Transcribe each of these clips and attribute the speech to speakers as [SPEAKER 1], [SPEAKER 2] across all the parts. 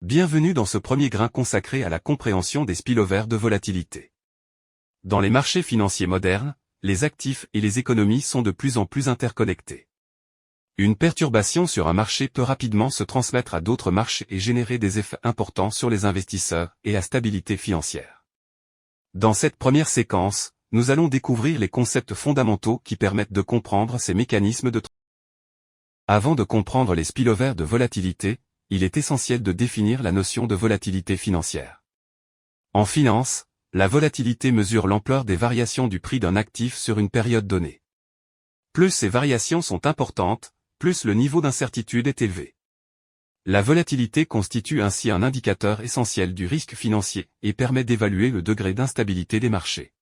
[SPEAKER 1] Bienvenue dans ce premier grain consacré à la compréhension des spillovers de volatilité. Dans les marchés financiers modernes, les actifs et les économies sont de plus en plus interconnectés. Une perturbation sur un marché peut rapidement se transmettre à d'autres marchés et générer des effets importants sur les investisseurs et la stabilité financière. Dans cette première séquence, nous allons découvrir les concepts fondamentaux qui permettent de comprendre ces mécanismes de Avant de comprendre les spillovers de volatilité, il est essentiel de définir la notion de volatilité financière. En finance, la volatilité mesure l'ampleur des variations du prix d'un actif sur une période donnée. Plus ces variations sont importantes, plus le niveau d'incertitude est élevé. La volatilité constitue ainsi un indicateur essentiel du risque financier et permet d'évaluer le degré d'instabilité des marchés.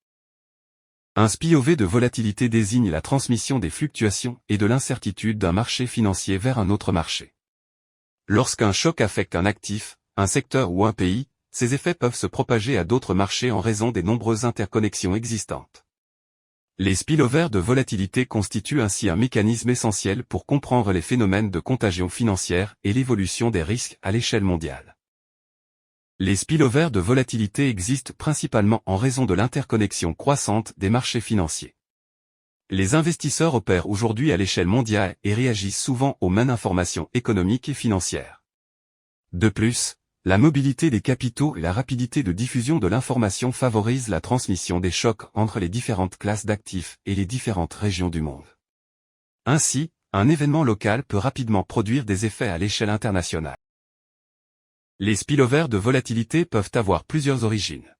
[SPEAKER 1] Un spillover de volatilité désigne la transmission des fluctuations et de l'incertitude d'un marché financier vers un autre marché. Lorsqu'un choc affecte un actif, un secteur ou un pays, ces effets peuvent se propager à d'autres marchés en raison des nombreuses interconnexions existantes. Les spillovers de volatilité constituent ainsi un mécanisme essentiel pour comprendre les phénomènes de contagion financière et l'évolution des risques à l'échelle mondiale. Les spillovers de volatilité existent principalement en raison de l'interconnexion croissante des marchés financiers. Les investisseurs opèrent aujourd'hui à l'échelle mondiale et réagissent souvent aux mêmes informations économiques et financières. De plus, la mobilité des capitaux et la rapidité de diffusion de l'information favorisent la transmission des chocs entre les différentes classes d'actifs et les différentes régions du monde. Ainsi, un événement local peut rapidement produire des effets à l'échelle internationale. Les spillovers de volatilité peuvent avoir plusieurs origines.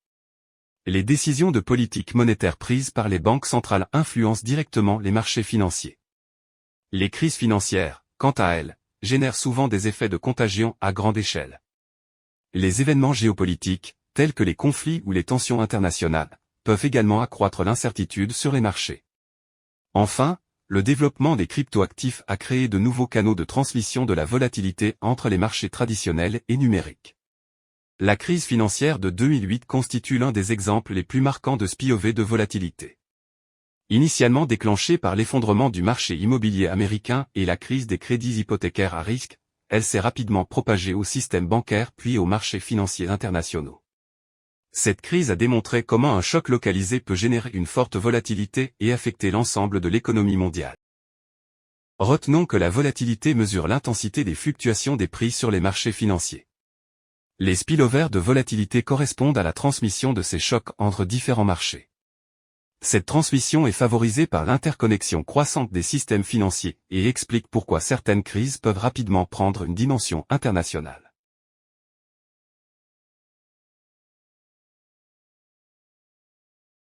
[SPEAKER 1] Les décisions de politique monétaire prises par les banques centrales influencent directement les marchés financiers. Les crises financières, quant à elles, génèrent souvent des effets de contagion à grande échelle. Les événements géopolitiques, tels que les conflits ou les tensions internationales, peuvent également accroître l'incertitude sur les marchés. Enfin, le développement des cryptoactifs a créé de nouveaux canaux de transmission de la volatilité entre les marchés traditionnels et numériques. La crise financière de 2008 constitue l'un des exemples les plus marquants de spillover de volatilité. Initialement déclenchée par l'effondrement du marché immobilier américain et la crise des crédits hypothécaires à risque, elle s'est rapidement propagée au système bancaire puis aux marchés financiers internationaux. Cette crise a démontré comment un choc localisé peut générer une forte volatilité et affecter l'ensemble de l'économie mondiale. Retenons que la volatilité mesure l'intensité des fluctuations des prix sur les marchés financiers. Les spillovers de volatilité correspondent à la transmission de ces chocs entre différents marchés. Cette transmission est favorisée par l'interconnexion croissante des systèmes financiers et explique pourquoi certaines crises peuvent rapidement prendre une dimension internationale.